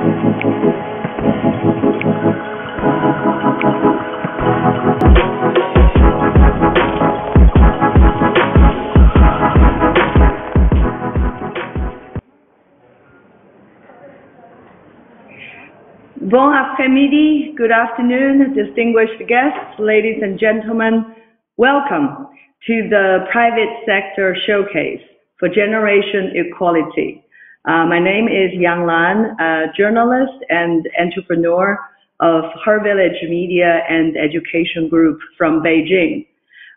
Bon après-midi, good afternoon, distinguished guests, ladies and gentlemen. Welcome to the Private Sector Showcase for Generation Equality. My name is Yang Lan, a journalist and entrepreneur of Her Village Media and Education Group from Beijing.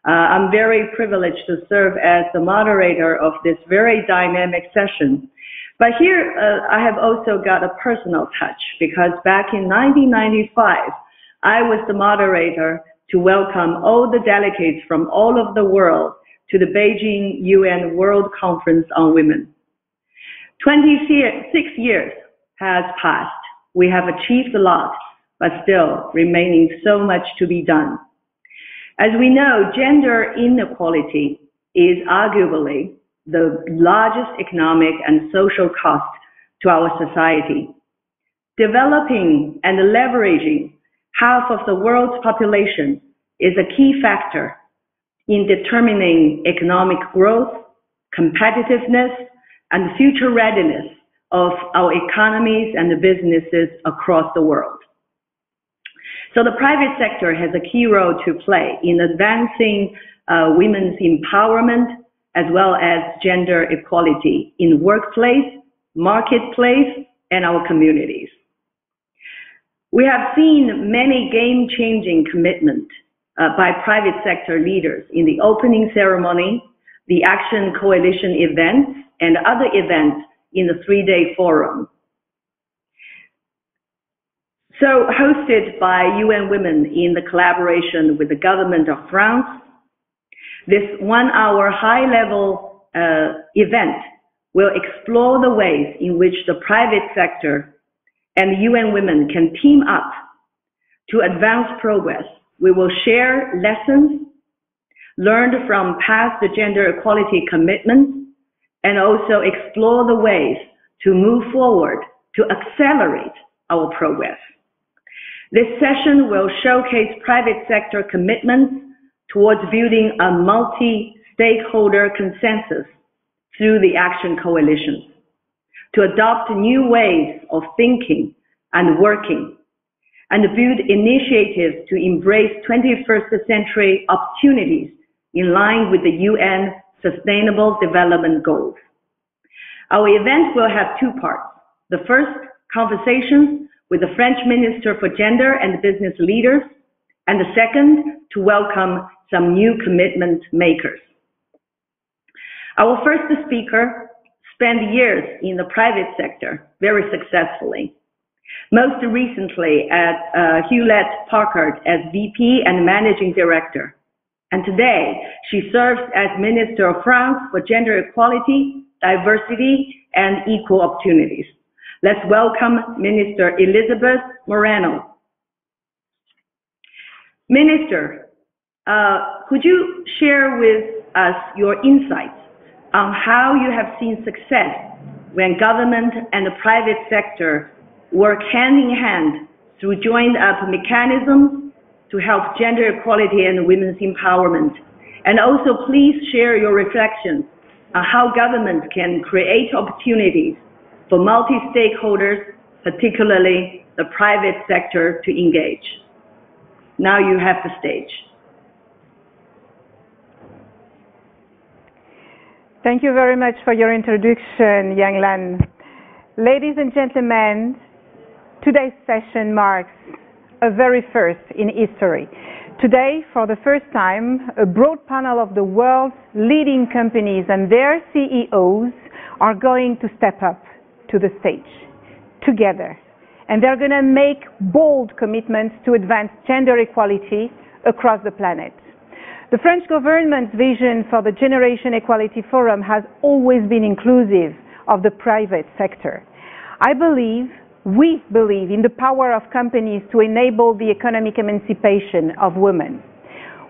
I'm very privileged to serve as the moderator of this very dynamic session. But here, I have also got a personal touch because back in 1995, I was the moderator to welcome all the delegates from all over the world to the Beijing UN World Conference on Women. 26 years has passed. We have achieved a lot, but still remaining so much to be done. As we know, gender inequality is arguably the largest economic and social cost to our society. Developing and leveraging half of the world's population is a key factor in determining economic growth, competitiveness, and future readiness of our economies and the businesses across the world. So the private sector has a key role to play in advancing women's empowerment as well as gender equality in workplace, marketplace, and our communities. We have seen many game-changing commitments by private sector leaders in the opening ceremony, the Action Coalition events, and other events in the three-day forum. So hosted by UN Women in the collaboration with the government of France, this one-hour high-level event will explore the ways in which the private sector and UN Women can team up to advance progress. We will share lessons learned from past gender equality commitments and also explore the ways to move forward to accelerate our progress. This session will showcase private sector commitments towards building a multi-stakeholder consensus through the Action Coalitions, to adopt new ways of thinking and working, and build initiatives to embrace 21st century opportunities in line with the UN Sustainable Development Goals. Our event will have two parts. The first, conversations with the French Minister for Gender and Business Leaders, and the second, to welcome some new commitment makers. Our first speaker spent years in the private sector very successfully, most recently at Hewlett-Packard as VP and Managing Director. And today, she serves as Minister of France for Gender Equality, Diversity, and Equal Opportunities. Let's welcome Minister Elizabeth Moreno. Minister, could you share with us your insights on how you have seen success when government and the private sector work hand in hand through joined-up mechanisms to help gender equality and women's empowerment? And also, please share your reflections on how government can create opportunities for multi-stakeholders, particularly the private sector, to engage. Now you have the stage. Thank you very much for your introduction, Yang Lan. Ladies and gentlemen, today's session marks a very first in history. Today, for the first time, a broad panel of the world's leading companies and their CEOs are going to step up to the stage together. And they're going to make bold commitments to advance gender equality across the planet. The French government's vision for the Generation Equality Forum has always been inclusive of the private sector. We believe in the power of companies to enable the economic emancipation of women.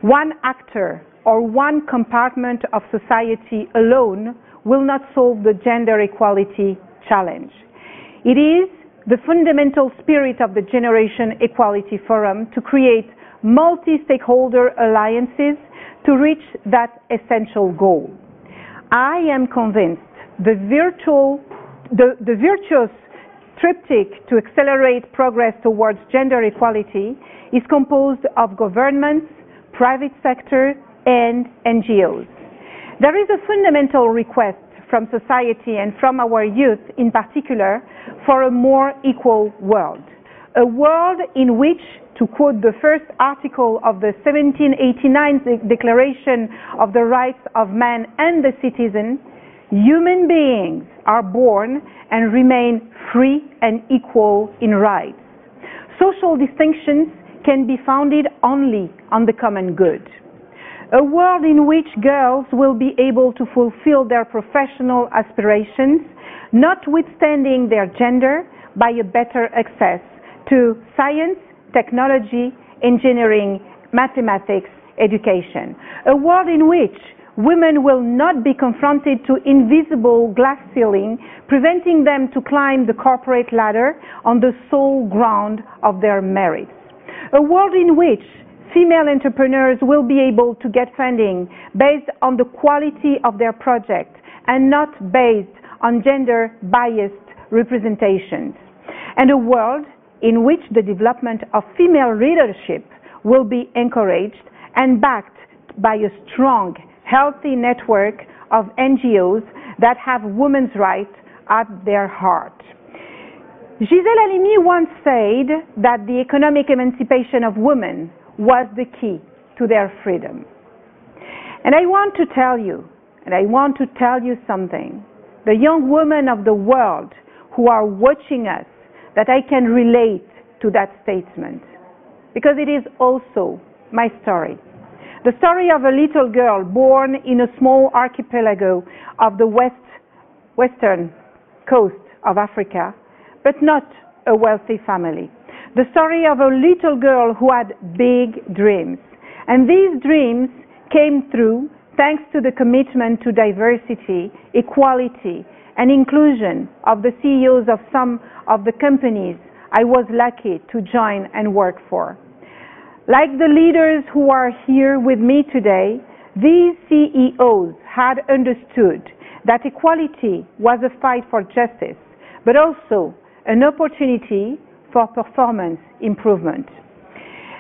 One actor or one compartment of society alone will not solve the gender equality challenge. It is the fundamental spirit of the Generation Equality Forum to create multi-stakeholder alliances to reach that essential goal. I am convinced the virtuous triptych to accelerate progress towards gender equality is composed of governments, private sector, and NGOs. There is a fundamental request from society and from our youth in particular for a more equal world. A world in which, to quote the first article of the 1789 Declaration of the Rights of Man and the Citizen, human beings are born and remain free and equal in rights. Social distinctions can be founded only on the common good. A world in which girls will be able to fulfill their professional aspirations, notwithstanding their gender, by a better access to science, technology, engineering, mathematics, education. A world in which women will not be confronted to invisible glass ceiling, preventing them to climb the corporate ladder on the sole ground of their merits. A world in which female entrepreneurs will be able to get funding based on the quality of their project and not based on gender-biased representations. And a world in which the development of female leadership will be encouraged and backed by a strong, healthy network of NGOs that have women's rights at their heart. Gisèle Halimi once said that the economic emancipation of women was the key to their freedom. And I want to tell you something. The young women of the world who are watching us, that I can relate to that statement, because it is also my story. The story of a little girl born in a small archipelago of the western coast of Africa, but not a wealthy family. The story of a little girl who had big dreams. And these dreams came through thanks to the commitment to diversity, equality, and inclusion of the CEOs of some of the companies I was lucky to join and work for. Like the leaders who are here with me today, these CEOs had understood that equality was a fight for justice, but also an opportunity for performance improvement.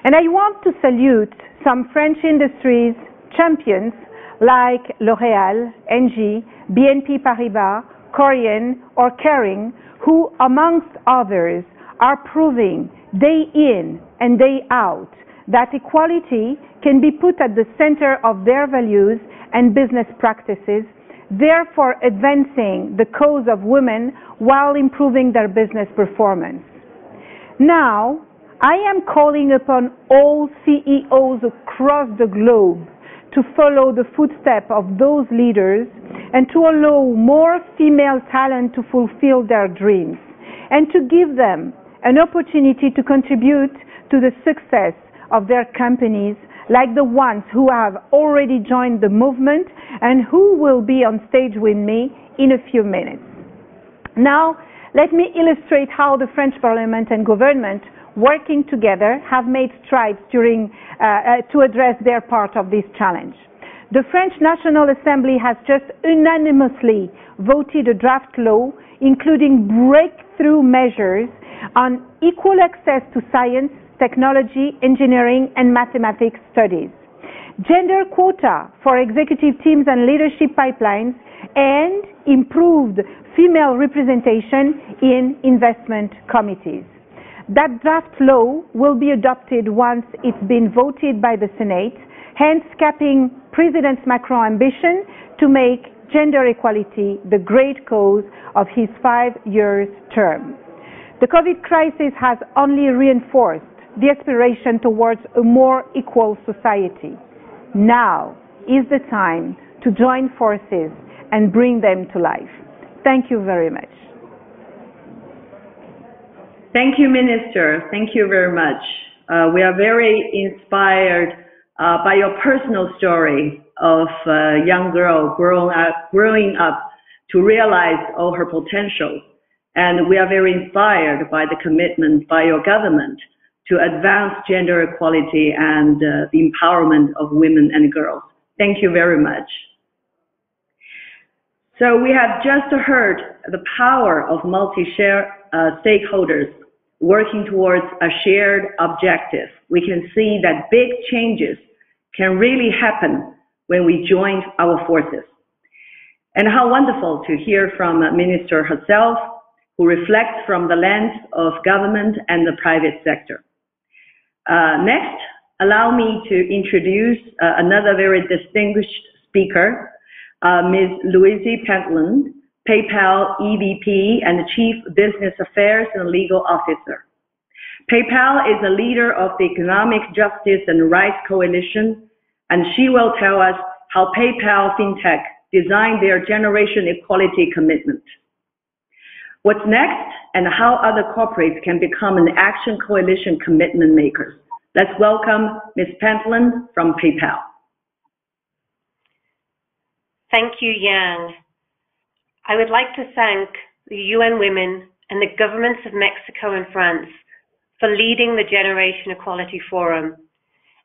And I want to salute some French industries champions like L'Oréal, Engie, BNP Paribas, Corian, or Kering, who, amongst others, are proving day in and day out that equality can be put at the center of their values and business practices, therefore advancing the cause of women while improving their business performance. Now, I am calling upon all CEOs across the globe to follow the footsteps of those leaders and to allow more female talent to fulfill their dreams and to give them an opportunity to contribute to the success of their companies, like the ones who have already joined the movement and who will be on stage with me in a few minutes. Now, let me illustrate how the French Parliament and government working together have made strides to address their part of this challenge. The French National Assembly has just unanimously voted a draft law including breakthrough measures on equal access to science, technology, engineering, and mathematics studies, gender quota for executive teams and leadership pipelines, and improved female representation in investment committees. That draft law will be adopted once it's been voted by the Senate, hence capping President Macron's ambition to make gender equality the great cause of his 5-year term. The COVID crisis has only reinforced the aspiration towards a more equal society. Now is the time to join forces and bring them to life. Thank you very much. Thank you, Minister. Thank you very much. We are very inspired by your personal story of a young girl growing up to realize all her potential and we are very inspired by the commitment by your government to advance gender equality and the empowerment of women and girls. Thank you very much. So we have just heard the power of multi-stakeholders working towards a shared objective. We can see that big changes can really happen when we join our forces. And how wonderful to hear from a minister herself who reflects from the lens of government and the private sector. Next, allow me to introduce another very distinguished speaker, Ms. Louise Pentland, PayPal EVP and Chief Business Affairs and Legal Officer. PayPal is a leader of the Economic Justice and Rights Coalition, and she will tell us how PayPal FinTech designed their generation equality commitment. What's next, and how other corporates can become an Action Coalition commitment makers. Let's welcome Ms. Pentland from PayPal. Thank you, Yang. I would like to thank the UN Women and the governments of Mexico and France for leading the Generation Equality Forum,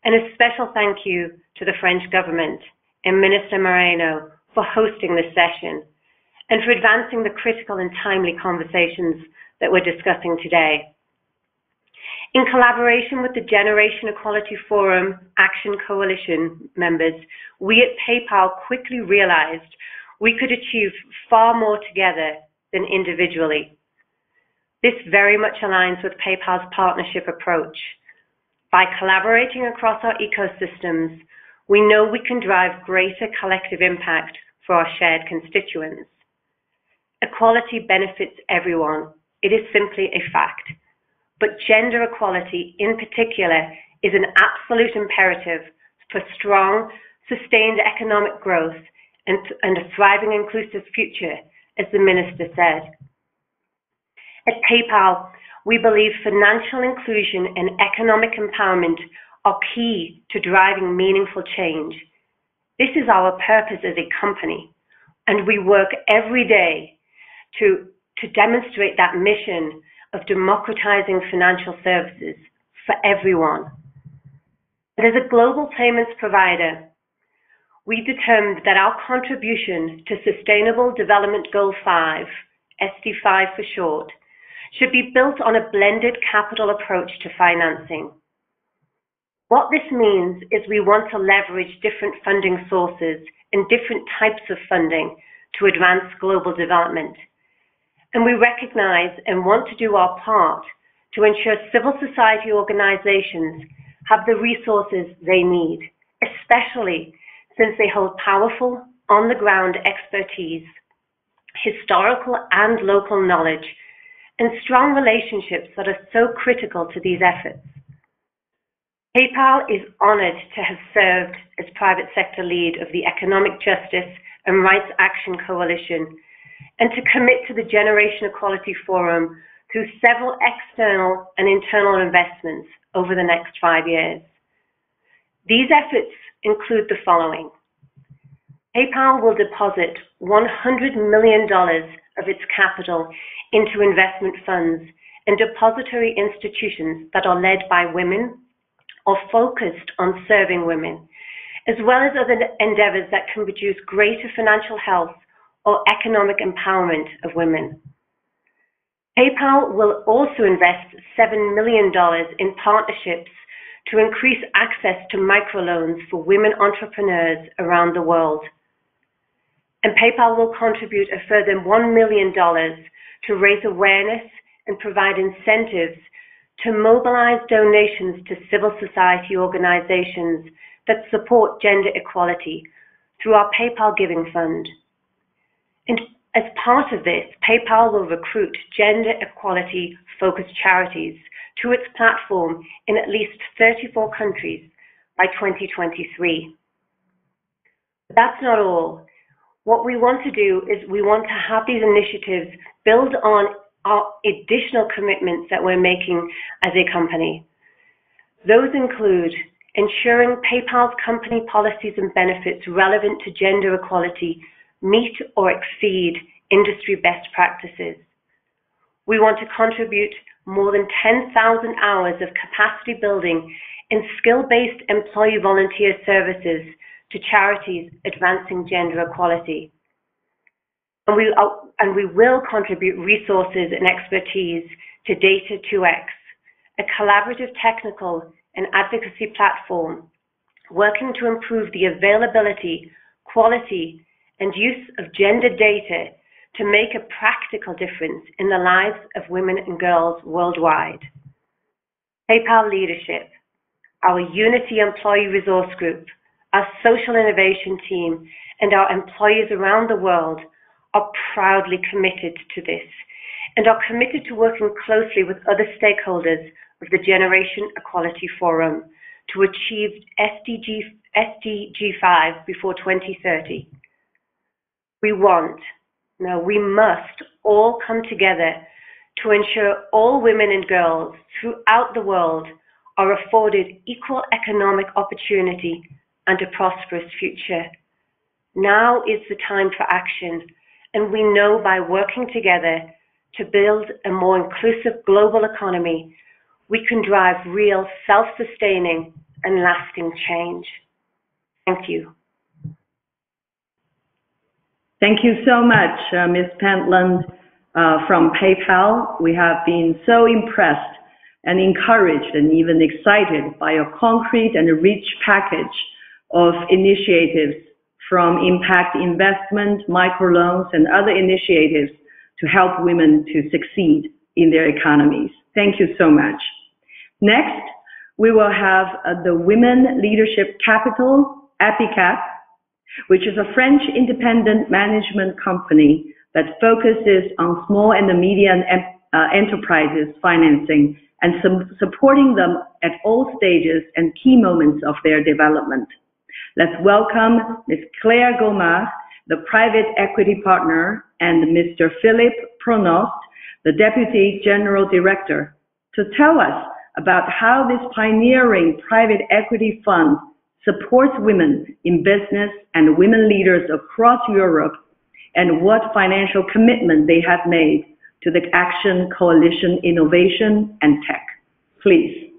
and a special thank you to the French government and Minister Moreno for hosting this session and for advancing the critical and timely conversations that we're discussing today. In collaboration with the Generation Equality Forum Action Coalition members, we at PayPal quickly realized we could achieve far more together than individually. This very much aligns with PayPal's partnership approach. By collaborating across our ecosystems, we know we can drive greater collective impact for our shared constituents. Equality benefits everyone. It is simply a fact. But gender equality in particular is an absolute imperative for strong, sustained economic growth and a thriving, inclusive future, as the minister said. At PayPal, we believe financial inclusion and economic empowerment are key to driving meaningful change. This is our purpose as a company, and we work every day to demonstrate that mission of democratizing financial services for everyone. But as a global payments provider, we determined that our contribution to Sustainable Development Goal 5, SD5 for short, should be built on a blended capital approach to financing. What this means is we want to leverage different funding sources and different types of funding to advance global development. And we recognize and want to do our part to ensure civil society organizations have the resources they need, especially since they hold powerful, on-the-ground expertise, historical and local knowledge, and strong relationships that are so critical to these efforts. PayPal is honored to have served as private sector lead of the Economic Justice and Rights Action Coalition, and to commit to the Generation Equality Forum through several external and internal investments over the next 5 years. These efforts include the following. PayPal will deposit $100 million of its capital into investment funds and depository institutions that are led by women or focused on serving women, as well as other endeavors that can produce greater financial health or economic empowerment of women. PayPal will also invest $7 million in partnerships to increase access to microloans for women entrepreneurs around the world. And PayPal will contribute a further $1 million to raise awareness and provide incentives to mobilize donations to civil society organizations that support gender equality through our PayPal Giving Fund. And as part of this, PayPal will recruit gender equality-focused charities to its platform in at least 34 countries by 2023. But that's not all. What we want to do is we want to have these initiatives build on our additional commitments that we're making as a company. Those include ensuring PayPal's company policies and benefits relevant to gender equality meet or exceed industry best practices. We want to contribute more than 10,000 hours of capacity building in skill-based employee volunteer services to charities advancing gender equality. And we will contribute resources and expertise to Data 2X, a collaborative technical and advocacy platform working to improve the availability, quality, and use of gender data to make a practical difference in the lives of women and girls worldwide. PayPal Leadership, our Unity Employee Resource Group, our Social Innovation Team, and our employees around the world are proudly committed to this and are committed to working closely with other stakeholders of the Generation Equality Forum to achieve SDG 5 before 2030. We must all come together to ensure all women and girls throughout the world are afforded equal economic opportunity and a prosperous future. Now is the time for action, and we know by working together to build a more inclusive global economy, we can drive real self-sustaining and lasting change. Thank you. Thank you so much, Ms. Pentland from PayPal. We have been so impressed and encouraged and even excited by your concrete and rich package of initiatives from impact investment, microloans, and other initiatives to help women to succeed in their economies. Thank you so much. Next, we will have the Women Leadership Capital, EPICAP, which is a French independent management company that focuses on small and medium enterprises financing and supporting them at all stages and key moments of their development. Let's welcome Ms. Claire Gomard, the private equity partner, and Mr. Philippe Pronost, the Deputy General Director, to tell us about how this pioneering private equity fund supports women in business and women leaders across Europe, and what financial commitment they have made to the Action Coalition Innovation and Tech. Please.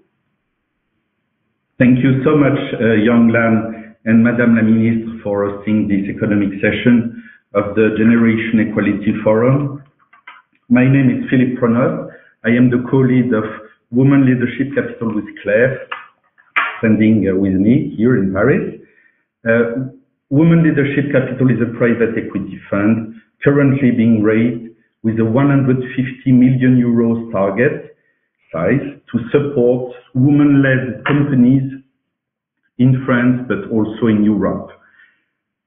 Thank you so much, Yang Lan and Madame la Ministre, for hosting this economic session of the Generation Equality Forum. My name is Philippe Pronost. I am the co-lead of Women Leadership Capital with Claire, standing with me here in Paris. Women Leadership Capital is a private equity fund currently being raised with a 150 million euros target size to support women-led companies in France, but also in Europe.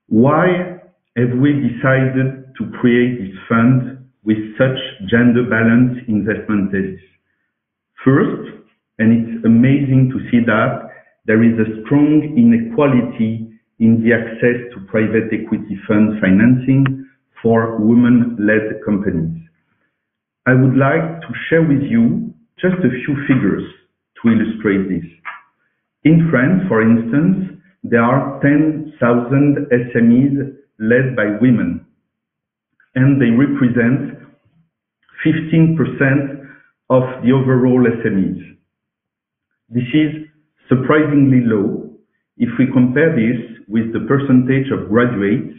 Why have we decided to create this fund with such gender balance investment thesis? First, and it's amazing to see that, there is a strong inequality in the access to private equity fund financing for women-led companies. I would like to share with you just a few figures to illustrate this. In France, for instance, there are 10,000 SMEs led by women, and they represent 15% of the overall SMEs. This is surprisingly low if we compare this with the percentage of graduates,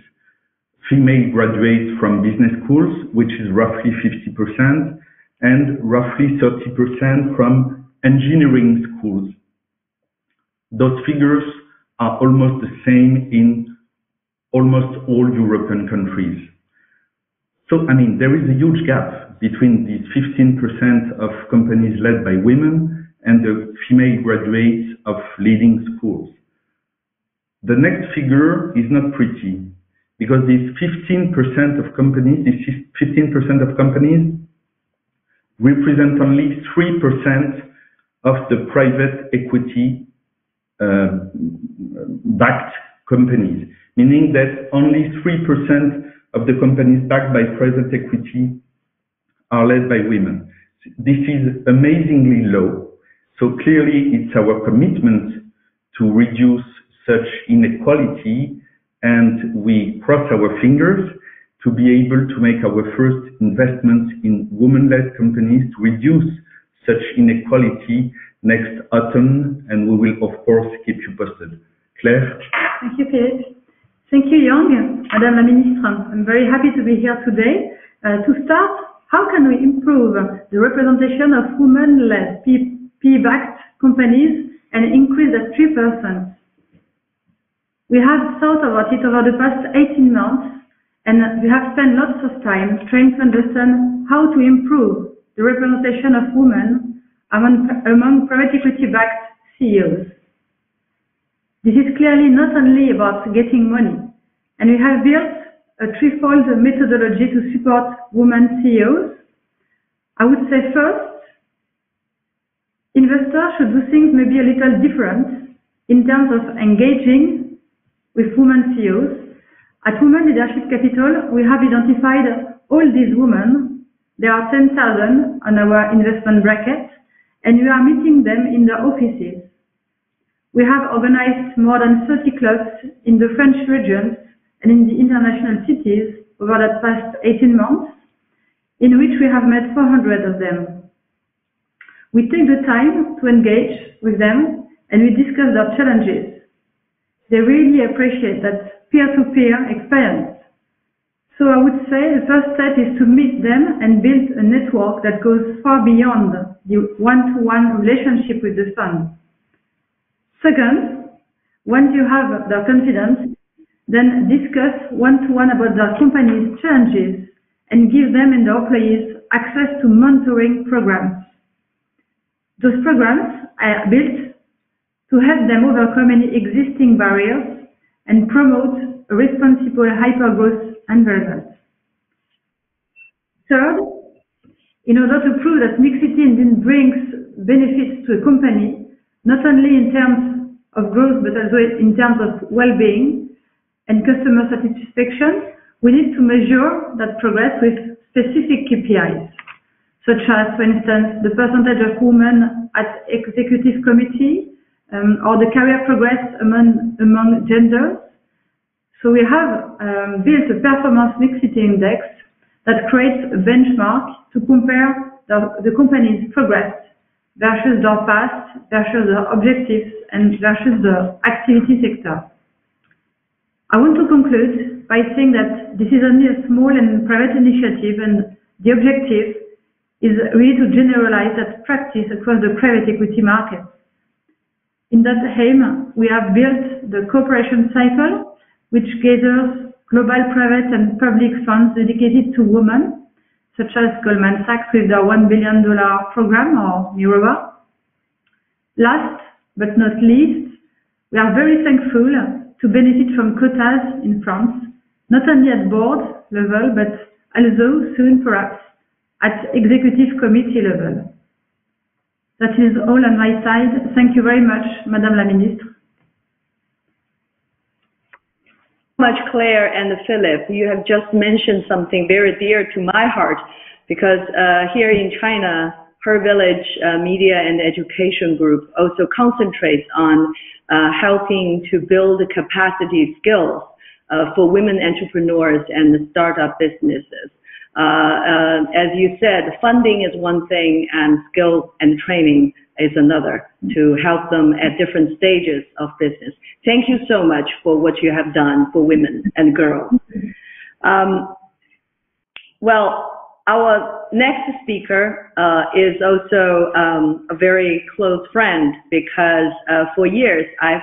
female graduates from business schools, which is roughly 50%, and roughly 30% from engineering schools. Those figures are almost the same in almost all European countries. So, there is a huge gap between these 15% of companies led by women and the female graduates of leading schools. The next figure is not pretty, because these 15% of companies represent only 3% of the private equity backed companies, meaning that only 3% of the companies backed by private equity are led by women. This is amazingly low. So clearly it's our commitment to reduce such inequality, and we cross our fingers to be able to make our first investments in women-led companies to reduce such inequality next autumn, and we will of course keep you posted. Claire? Thank you, Philippe. Thank you, Yang, Madame la Ministre. I'm very happy to be here today. To start, how can we improve the representation of women-led PE-backed companies and increase at 3%? We have thought about it over the past 18 months, and we have spent lots of time trying to understand how to improve the representation of women among private equity-backed CEOs. This is clearly not only about getting money, and we have built a threefold methodology to support women CEOs. I would say first, investors should do things maybe a little different in terms of engaging with women CEOs. At Women Leadership Capital, we have identified all these women. There are 10,000 on our investment bracket, and we are meeting them in their offices. We have organized more than 30 clubs in the French regions and in the international cities over the past 18 months, in which we have met 400 of them. We take the time to engage with them, and we discuss their challenges. They really appreciate that peer-to-peer experience. So I would say the first step is to meet them and build a network that goes far beyond the one-to-one relationship with the fund. Second, once you have their confidence, then discuss one-to-one about their company's challenges and give them and their employees access to mentoring programs. Those programs are built to help them overcome any existing barriers and promote a responsible hypergrowth environment. Third, in order to prove that mixity indeed brings benefits to a company, not only in terms of growth, but also in terms of well-being and customer satisfaction, we need to measure that progress with specific KPIs, such as, for instance, the percentage of women at executive committee, or the career progress among genders. So we have built a performance mixity index that creates a benchmark to compare the company's progress versus their past, versus their objectives, and versus the activity sector. I want to conclude by saying that this is only a small and private initiative, and the objective is really to generalize that practice across the private equity market. In that aim, we have built the cooperation cycle, which gathers global private and public funds dedicated to women, such as Goldman Sachs with their $1 billion program, or Mirova. Last but not least, we are very thankful to benefit from quotas in France, not only at board level, but also soon perhaps at executive committee level. That is all on my side. Thank you very much, Madame la Ministre. Much, Claire and Philip. You have just mentioned something very dear to my heart, because here in China, Her Village Media and Education Group also concentrates on helping to build capacity skills for women entrepreneurs and startup businesses. As you said, funding is one thing and skill and training is another to help them at different stages of business. Thank you so much for what you have done for women and girls. Well, our next speaker is also a very close friend, because for years I've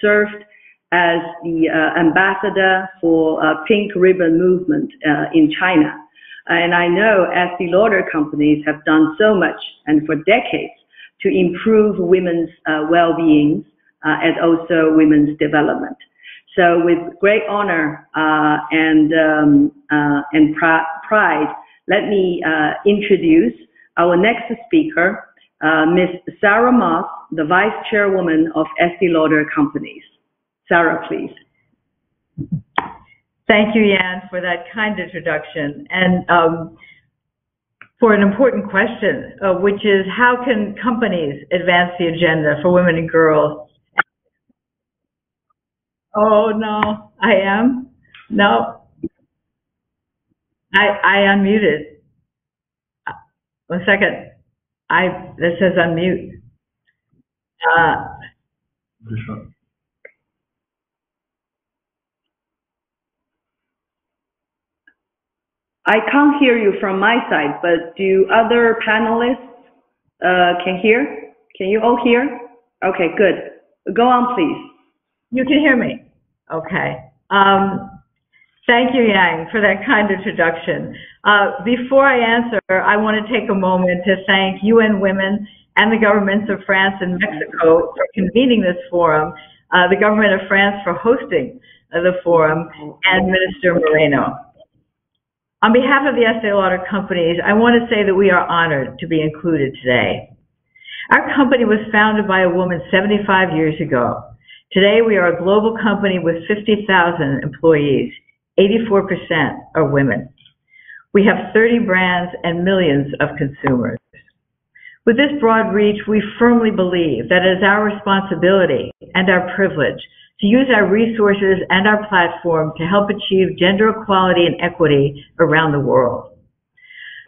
served as the ambassador for Pink Ribbon Movement in China. And I know Estée Lauder companies have done so much and for decades to improve women's well-being and also women's development. So with great honor and pride, let me introduce our next speaker, Ms. Sarah Moss, the Vice Chairwoman of Estée Lauder Companies. Sarah, please. Thank you, Yan, for that kind introduction, and for an important question, which is how can companies advance the agenda for women and girls? Oh, no, I am? No. I unmuted. 1 second. That says unmute. I can't hear you from my side, but do other panelists can hear? Can you all hear? Okay, good. Go on, please. You can hear me. Okay. Thank you, Yang, for that kind introduction. Before I answer, I want to take a moment to thank UN Women and the governments of France and Mexico for convening this forum, the government of France for hosting the forum, and Minister Moreno. On behalf of the Estee Lauder companies, I want to say that we are honored to be included today. Our company was founded by a woman 75 years ago. Today, we are a global company with 50,000 employees. 84% are women. We have 30 brands and millions of consumers. With this broad reach, we firmly believe that it is our responsibility and our privilege to use our resources and our platform to help achieve gender equality and equity around the world.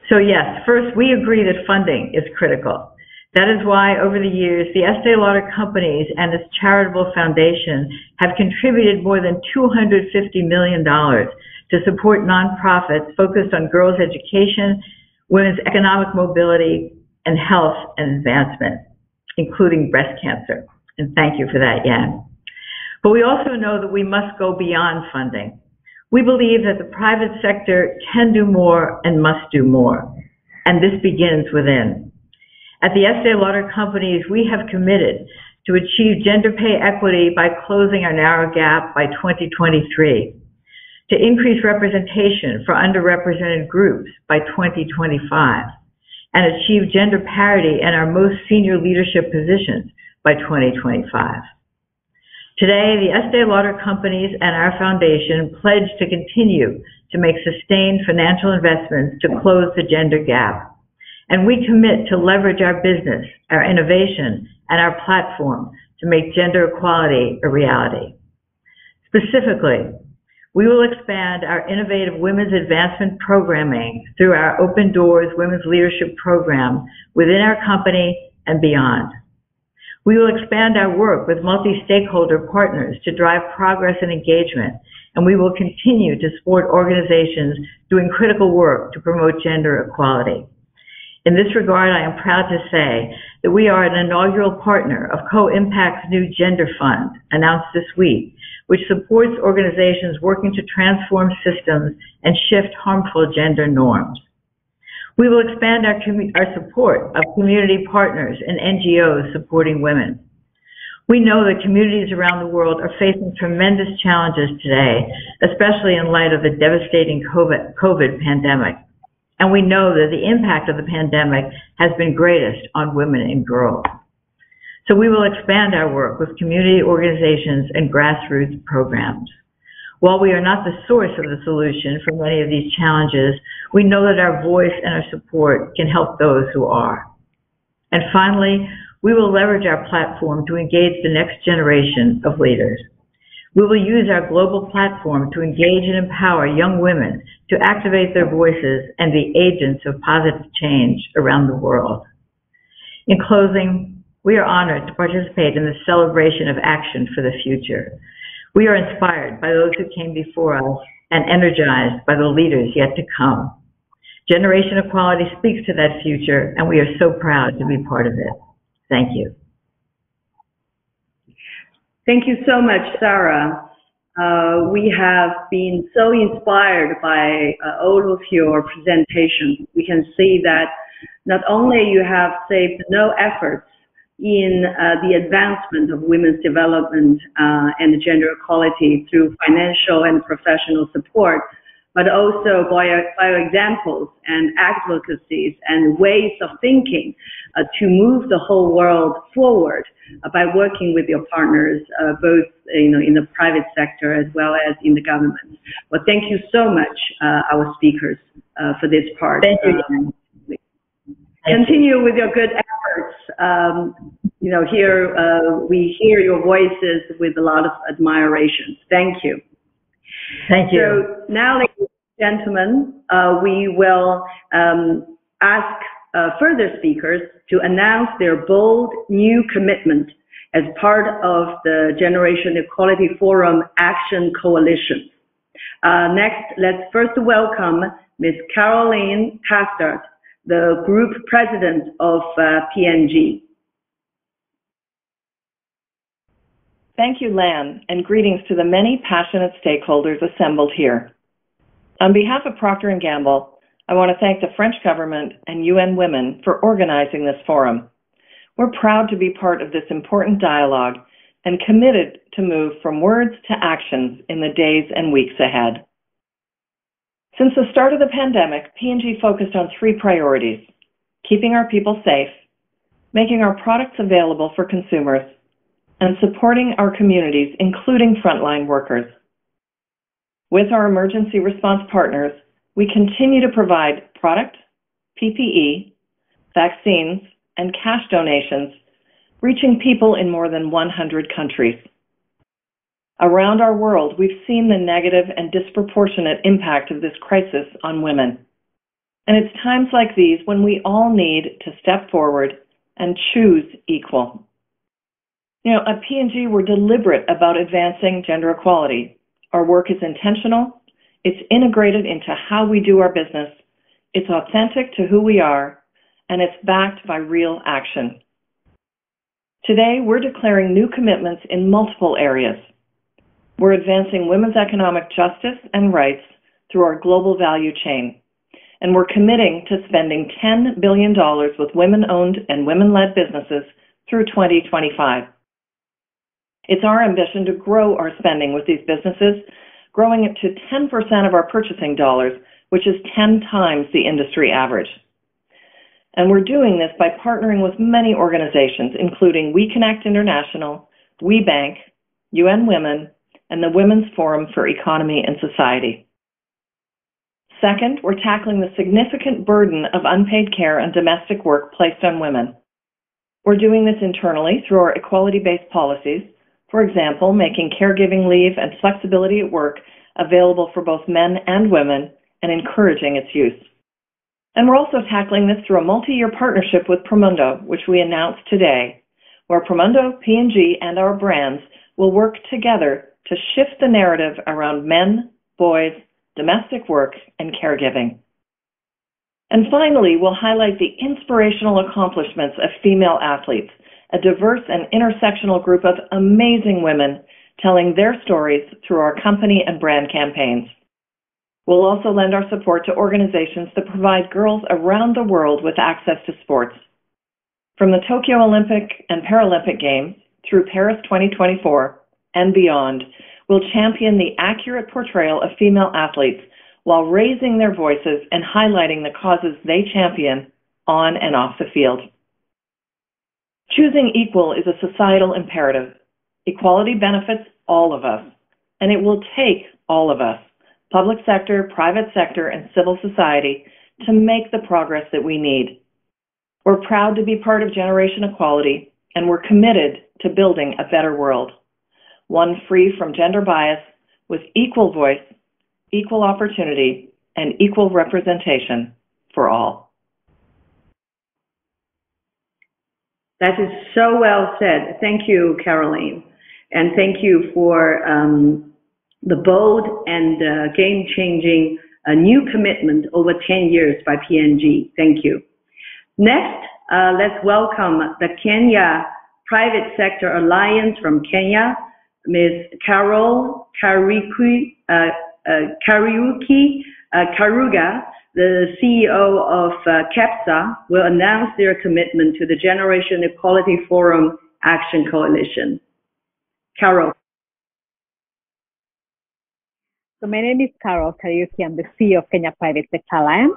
So yes, first, we agree that funding is critical. That is why, over the years, the Estee Lauder companies and its charitable foundation have contributed more than $250 million to support nonprofits focused on girls' education, women's economic mobility, and health and advancement, including breast cancer. And thank you for that, Yan. But we also know that we must go beyond funding. We believe that the private sector can do more and must do more, and this begins within. At the Estee Lauder companies, we have committed to achieve gender pay equity by closing our narrow gap by 2023, to increase representation for underrepresented groups by 2025, and achieve gender parity in our most senior leadership positions by 2025. Today, the Estee Lauder companies and our foundation pledge to continue to make sustained financial investments to close the gender gap. And we commit to leverage our business, our innovation, and our platform to make gender equality a reality. Specifically, we will expand our innovative women's advancement programming through our Open Doors Women's Leadership Program within our company and beyond. We will expand our work with multi-stakeholder partners to drive progress and engagement, and we will continue to support organizations doing critical work to promote gender equality. In this regard, I am proud to say that we are an inaugural partner of Co-Impact's new Gender Fund, announced this week, which supports organizations working to transform systems and shift harmful gender norms. We will expand our support of community partners and NGOs supporting women. We know that communities around the world are facing tremendous challenges today, especially in light of the devastating COVID pandemic. And we know that the impact of the pandemic has been greatest on women and girls. So we will expand our work with community organizations and grassroots programs. While we are not the source of the solution for many of these challenges, we know that our voice and our support can help those who are. And finally, we will leverage our platform to engage the next generation of leaders. We will use our global platform to engage and empower young women to activate their voices and be agents of positive change around the world. In closing, we are honored to participate in the celebration of action for the future. We are inspired by those who came before us and energized by the leaders yet to come. Generation Equality speaks to that future, and we are so proud to be part of it. Thank you. Thank you so much, Sarah. We have been so inspired by all of your presentations. We can see that not only you have saved no efforts in the advancement of women's development and gender equality through financial and professional support, but also by examples and advocacies and ways of thinking to move the whole world forward by working with your partners, both in the private sector as well as in the government. Well, thank you so much, our speakers, for this part. Thank you. Continue with your good efforts. Here we hear your voices with a lot of admiration. Thank you. Thank you. So now, Gentlemen, we will ask further speakers to announce their bold new commitment as part of the Generation Equality Forum Action Coalition. Next, let's first welcome Ms. Caroline Castard, the Group President of PNG. Thank you, Lan, and greetings to the many passionate stakeholders assembled here. On behalf of Procter & Gamble, I want to thank the French government and UN Women for organizing this forum. We're proud to be part of this important dialogue and committed to move from words to actions in the days and weeks ahead. Since the start of the pandemic, P&G focused on three priorities: keeping our people safe, making our products available for consumers, and supporting our communities, including frontline workers. With our emergency response partners, we continue to provide product, PPE, vaccines, and cash donations, reaching people in more than 100 countries. Around our world, we've seen the negative and disproportionate impact of this crisis on women. And it's times like these when we all need to step forward and choose equal. At P&G, we're deliberate about advancing gender equality. Our work is intentional, it's integrated into how we do our business, it's authentic to who we are, and it's backed by real action. Today, we're declaring new commitments in multiple areas. We're advancing women's economic justice and rights through our global value chain, and we're committing to spending $10 billion with women-owned and women-led businesses through 2025. It's our ambition to grow our spending with these businesses, growing it to 10% of our purchasing dollars, which is 10 times the industry average. And we're doing this by partnering with many organizations, including We Connect International, We Bank, UN Women, and the Women's Forum for Economy and Society. Second, we're tackling the significant burden of unpaid care and domestic work placed on women. We're doing this internally through our equality-based policies, for example, making caregiving leave and flexibility at work available for both men and women and encouraging its use. And we're also tackling this through a multi-year partnership with Promundo, which we announced today, where Promundo, P&G, and our brands will work together to shift the narrative around men, boys, domestic work, and caregiving. And finally, we'll highlight the inspirational accomplishments of female athletes, a diverse and intersectional group of amazing women telling their stories through our company and brand campaigns. We'll also lend our support to organizations that provide girls around the world with access to sports. From the Tokyo Olympic and Paralympic Games through Paris 2024 and beyond, we'll champion the accurate portrayal of female athletes while raising their voices and highlighting the causes they champion on and off the field. Choosing equal is a societal imperative. Equality benefits all of us, and it will take all of us, public sector, private sector, and civil society, to make the progress that we need. We're proud to be part of Generation Equality, and we're committed to building a better world, one free from gender bias, with equal voice, equal opportunity, and equal representation for all. That is so well said. Thank you, Caroline. And thank you for the bold and game-changing new commitment over 10 years by P&G. Thank you. Next, let's welcome the Kenya Private Sector Alliance from Kenya, Ms. Carol Kariuki Karuga, the CEO of KEPSA, will announce their commitment to the Generation Equality Forum Action Coalition. Carol. So my name is Carol Kariuki. I'm the CEO of Kenya Private Sector Alliance.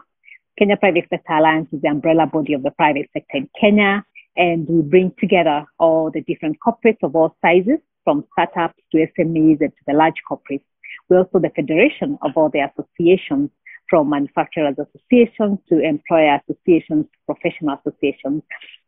Kenya Private Sector Alliance is the umbrella body of the private sector in Kenya, and we bring together all the different corporates of all sizes, from startups to SMEs and to the large corporates. We're also the federation of all the associations, from manufacturers associations to employer associations, to professional associations.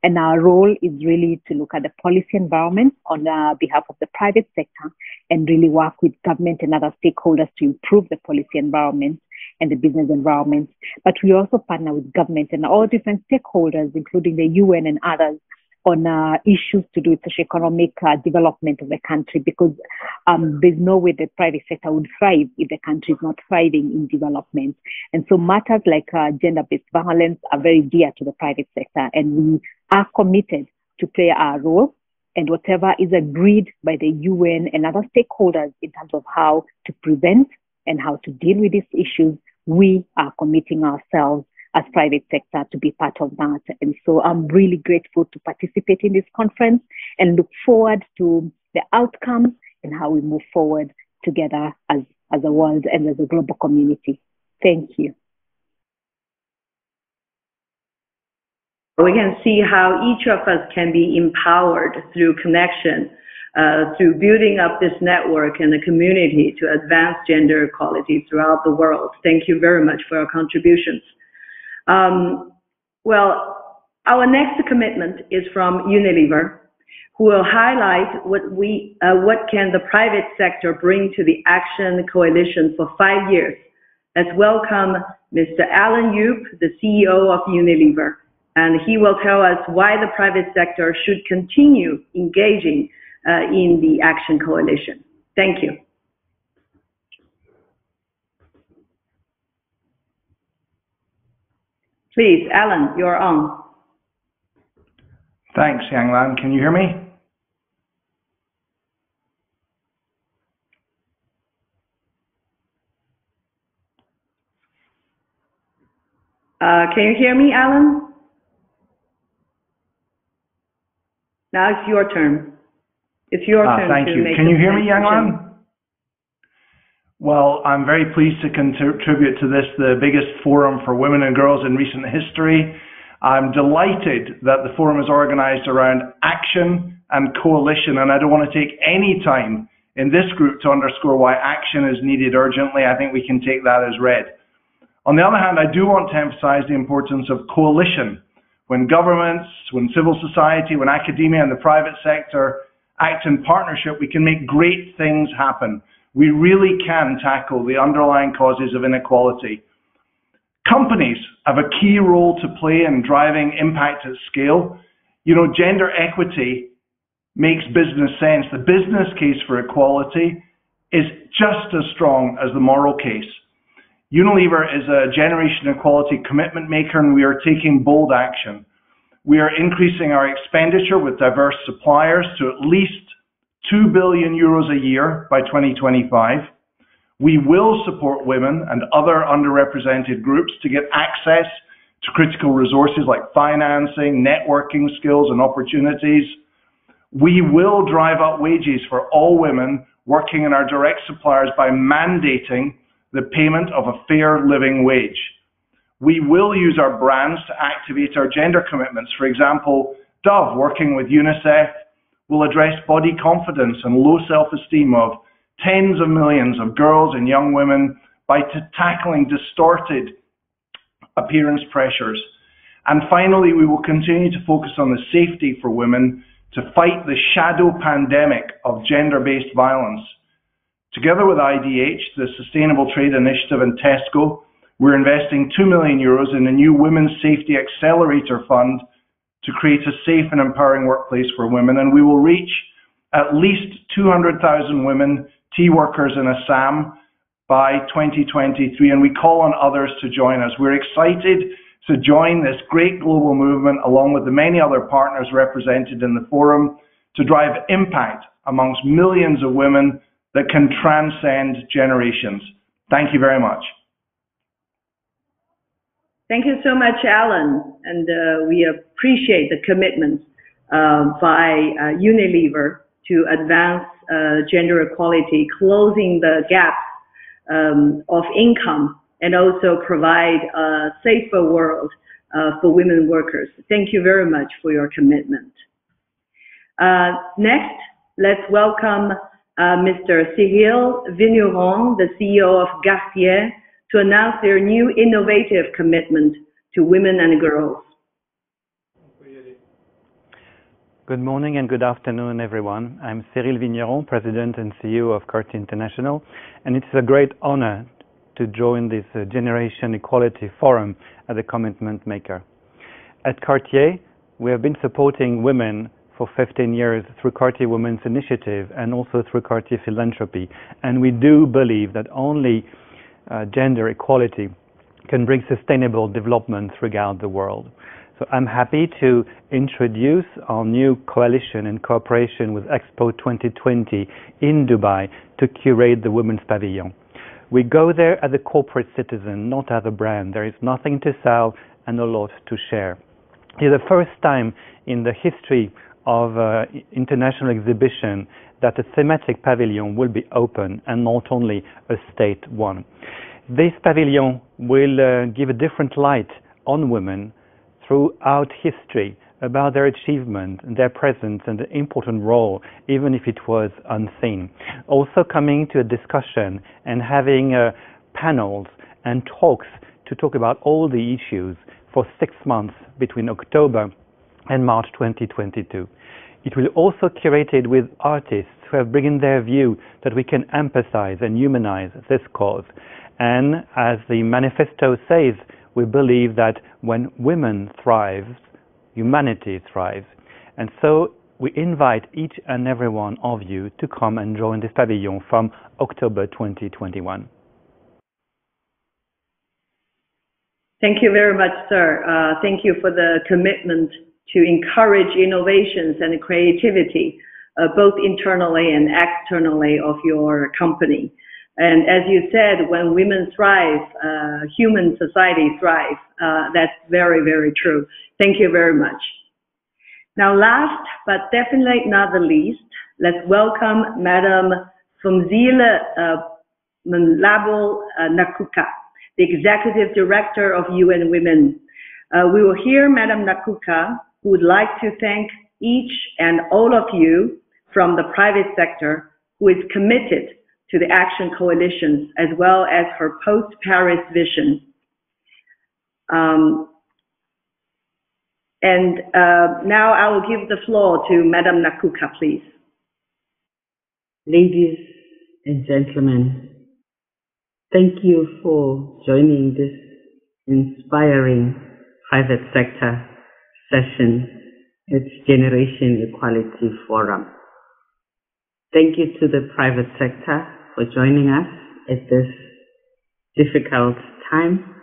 And our role is really to look at the policy environment on behalf of the private sector and really work with government and other stakeholders to improve the policy environment and the business environment. But we also partner with government and all different stakeholders, including the UN and others, on issues to do with socioeconomic development of the country, because there's no way the private sector would thrive if the country is not thriving in development. And so matters like gender-based violence are very dear to the private sector, and we are committed to play our role, and whatever is agreed by the UN and other stakeholders in terms of how to prevent and how to deal with these issues, we are committing ourselves as private sector to be part of that. And so I'm really grateful to participate in this conference and look forward to the outcomes and how we move forward together as a world and as a global community. Thank you. We can see how each of us can be empowered through connection, through building up this network and the community to advance gender equality throughout the world. Thank you very much for your contributions. Well, our next commitment is from Unilever, who will highlight what can the private sector bring to the Action Coalition for 5 years. Let's welcome Mr. Alan Yoop, the CEO of Unilever, and he will tell us why the private sector should continue engaging in the Action Coalition. Thank you. Please, Alan, you're on. Thanks, Yanglan. Can you hear me? Can you hear me, Alan? Now it's your turn. It's your turn. Thank you. Can you hear me, Yanglan? Well, I'm very pleased to contribute to this, the biggest forum for women and girls in recent history. I'm delighted that the forum is organized around action and coalition, and I don't want to take any time in this group to underscore why action is needed urgently. I think we can take that as read. On the other hand, I do want to emphasize the importance of coalition. When governments, when civil society, when academia and the private sector act in partnership, we can make great things happen. We really can tackle the underlying causes of inequality. Companies have a key role to play in driving impact at scale. You know, gender equity makes business sense. The business case for equality is just as strong as the moral case. Unilever is a generation equality commitment maker, and we are taking bold action. We are increasing our expenditure with diverse suppliers to at least €2 billion a year by 2025. We will support women and other underrepresented groups to get access to critical resources like financing, networking skills and opportunities. We will drive up wages for all women working in our direct suppliers by mandating the payment of a fair living wage. We will use our brands to activate our gender commitments. For example, Dove, working with UNICEF, will address body confidence and low self-esteem of tens of millions of girls and young women by tackling distorted appearance pressures. And finally, we will continue to focus on the safety for women to fight the shadow pandemic of gender-based violence. Together with IDH, the Sustainable Trade Initiative, and Tesco, we're investing €2 million in a new Women's Safety Accelerator Fund to create a safe and empowering workplace for women, and we will reach at least 200,000 women tea workers in Assam by 2023, and we call on others to join us. We're excited to join this great global movement along with the many other partners represented in the forum to drive impact amongst millions of women that can transcend generations. Thank you very much. Thank you so much, Alan, and we appreciate the commitment by Unilever to advance gender equality, closing the gaps of income, and also provide a safer world for women workers. Thank you very much for your commitment. Next, let's welcome Mr. Cyril Vigneron, the CEO of Garcier, to announce their new innovative commitment to women and girls. Good morning and good afternoon, everyone. I'm Cyril Vigneron, President and CEO of Cartier International, and it's a great honor to join this Generation Equality Forum as a commitment maker. At Cartier, we have been supporting women for 15 years through Cartier Women's Initiative and also through Cartier Philanthropy. And we do believe that only gender equality can bring sustainable development throughout the world. So I'm happy to introduce our new coalition and cooperation with Expo 2020 in Dubai to curate the Women's Pavilion. We go there as a corporate citizen, not as a brand. There is nothing to sell and a lot to share. It is the first time in the history of international exhibition that a thematic pavilion will be open and not only a state one. This pavilion will give a different light on women throughout history about their achievement, their presence and the important role, even if it was unseen. Also coming to a discussion and having panels and talks to talk about all the issues for 6 months between October and March 2022. It will also curated with artists who have brought in their view that we can emphasize and humanize this cause. And as the manifesto says, we believe that when women thrive, humanity thrives. And so we invite each and every one of you to come and join this pavilion from October 2021. Thank you very much, sir. Thank you for the commitment to encourage innovations and creativity, both internally and externally of your company. And as you said, when women thrive, human society thrives. That's very, very true. Thank you very much. Now, last but definitely not the least, let's welcome Madam Phumzile Mnlabo Nakuka, the Executive Director of UN Women. We will hear Madam Nakuka, who would like to thank each and all of you from the private sector who is committed to the Action Coalitions as well as her post-Paris vision. Now I will give the floor to Madam Nakuka, please. Ladies and gentlemen, thank you for joining this inspiring private sector session at Generation Equality Forum. Thank you to the private sector for joining us at this difficult time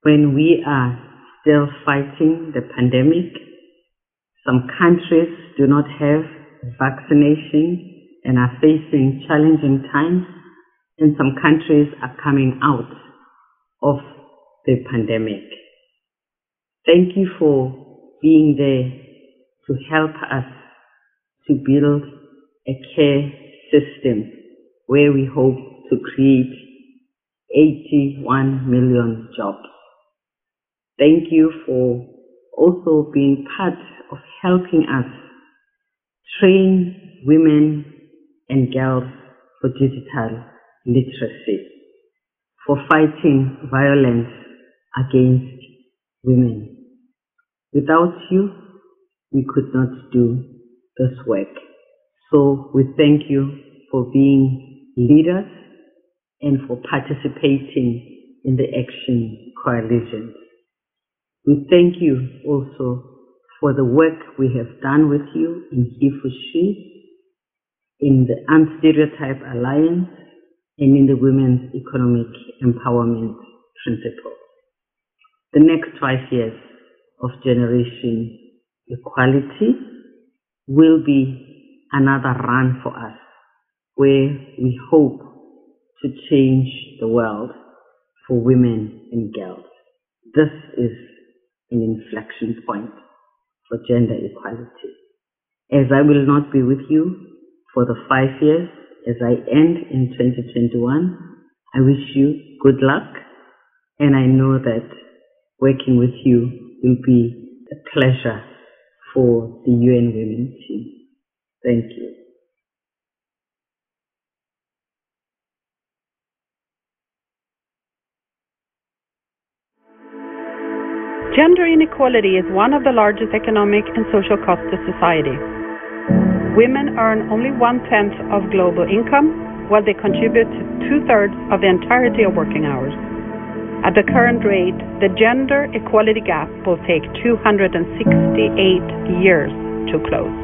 when we are still fighting the pandemic. Some countries do not have vaccination and are facing challenging times, and some countries are coming out of the pandemic. Thank you for being there to help us to build a care system where we hope to create 81 million jobs. Thank you for also being part of helping us train women and girls for digital literacy, for fighting violence against women. Without you, we could not do this work. So we thank you for being leaders and for participating in the Action Coalitions. We thank you also for the work we have done with you in He for She, in the Unstereotype Alliance, and in the Women's Economic Empowerment Principle. The next 5 years of Generation Equality will be another run for us, where we hope to change the world for women and girls. This is an inflection point for gender equality. As I will not be with you for the 5 years, as I end in 2021, I wish you good luck, and I know that working with you will be a pleasure for the UN Women team. Thank you. Gender inequality is one of the largest economic and social costs to society. Women earn only 1/10 of global income, while they contribute to two-thirds of the entirety of working hours. At the current rate, the gender equality gap will take 268 years to close.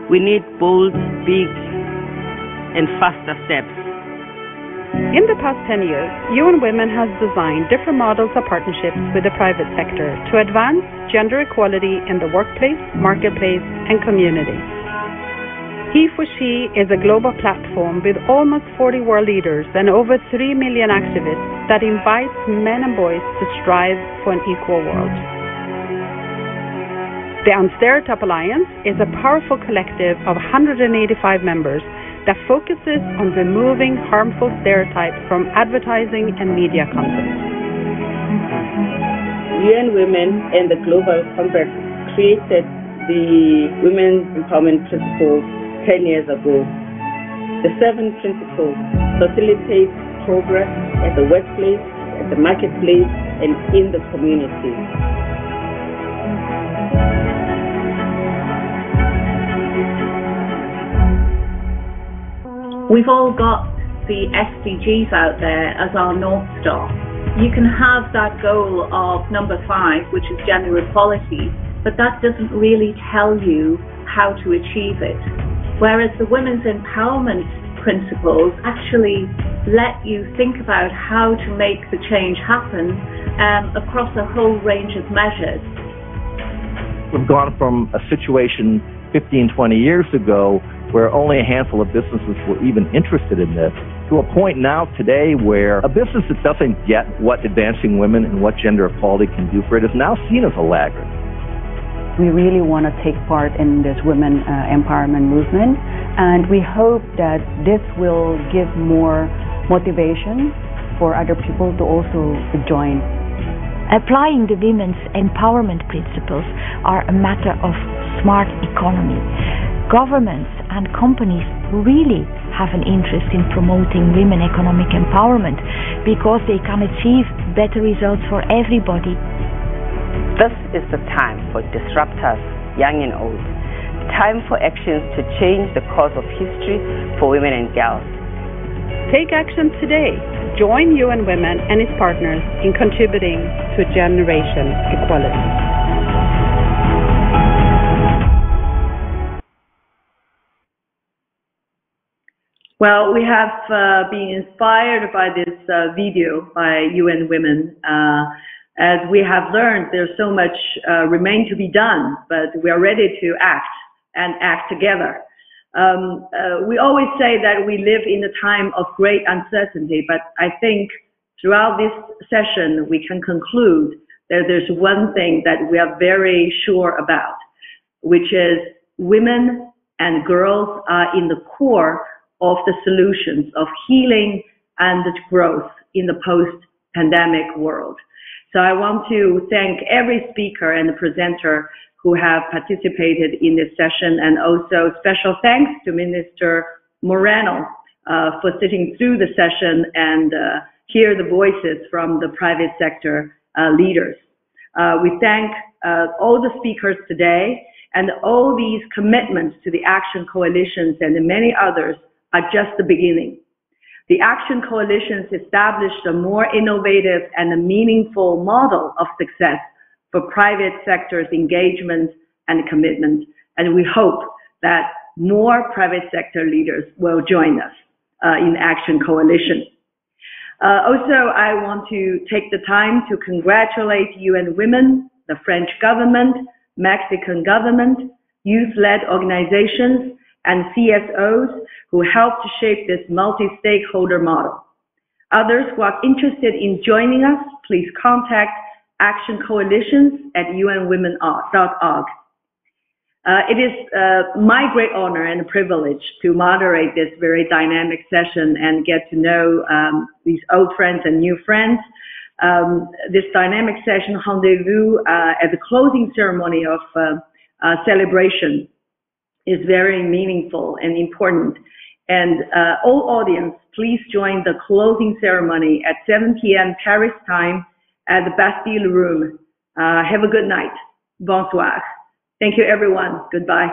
We need bold, big, and faster steps. In the past 10 years, UN Women has designed different models of partnerships with the private sector to advance gender equality in the workplace, marketplace, and community. He for She is a global platform with almost 40 world leaders and over 3 million activists that invites men and boys to strive for an equal world. The Unstereotype Alliance is a powerful collective of 185 members that focuses on removing harmful stereotypes from advertising and media content. UN Women and the Global Compact created the Women's Empowerment Principles 10 years ago. The 7 principles facilitate progress at the workplace, at the marketplace, and in the community. We've all got the SDGs out there as our North Star. You can have that goal of number 5, which is gender equality, but that doesn't really tell you how to achieve it. Whereas the women's empowerment principles actually let you think about how to make the change happen across a whole range of measures. We've gone from a situation 15, 20 years ago where only a handful of businesses were even interested in this, to a point now today where a business that doesn't get what advancing women and what gender equality can do for it is now seen as a laggard. We really want to take part in this women empowerment movement, and we hope that this will give more motivation for other people to also join. Applying the women's empowerment principles are a matter of smart economy. Governments and companies really have an interest in promoting women economic empowerment because they can achieve better results for everybody. This is the time for disruptors, young and old. Time for actions to change the course of history for women and girls. Take action today. Join UN Women and its partners in contributing to generation equality. Well, we have been inspired by this video by UN Women. As we have learned, there's so much remain to be done, but we are ready to act and act together. We always say that we live in a time of great uncertainty, but I think throughout this session, we can conclude that there's one thing that we are very sure about, which is women and girls are in the core of the solutions of healing and growth in the post-pandemic world. So I want to thank every speaker and presenter who have participated in this session, and also special thanks to Minister Moreno for sitting through the session and hear the voices from the private sector leaders. We thank all the speakers today, and all these commitments to the Action Coalitions and the many others are just the beginning. The Action Coalitions established a more innovative and a meaningful model of success for private sector's engagement and commitment, and we hope that more private sector leaders will join us in Action Coalition. Also, I want to take the time to congratulate UN Women, the French government, Mexican government, youth-led organizations, and CSOs who helped to shape this multi-stakeholder model. Others who are interested in joining us, please contact Action Coalitions at unwomen.org. It is my great honor and privilege to moderate this very dynamic session and get to know these old friends and new friends. This dynamic session rendezvous at the closing ceremony of celebration is very meaningful and important. And all audience, please join the closing ceremony at 7 p.m. Paris time at the Bastille Room. Have a good night. Bonsoir. Thank you, everyone. Goodbye.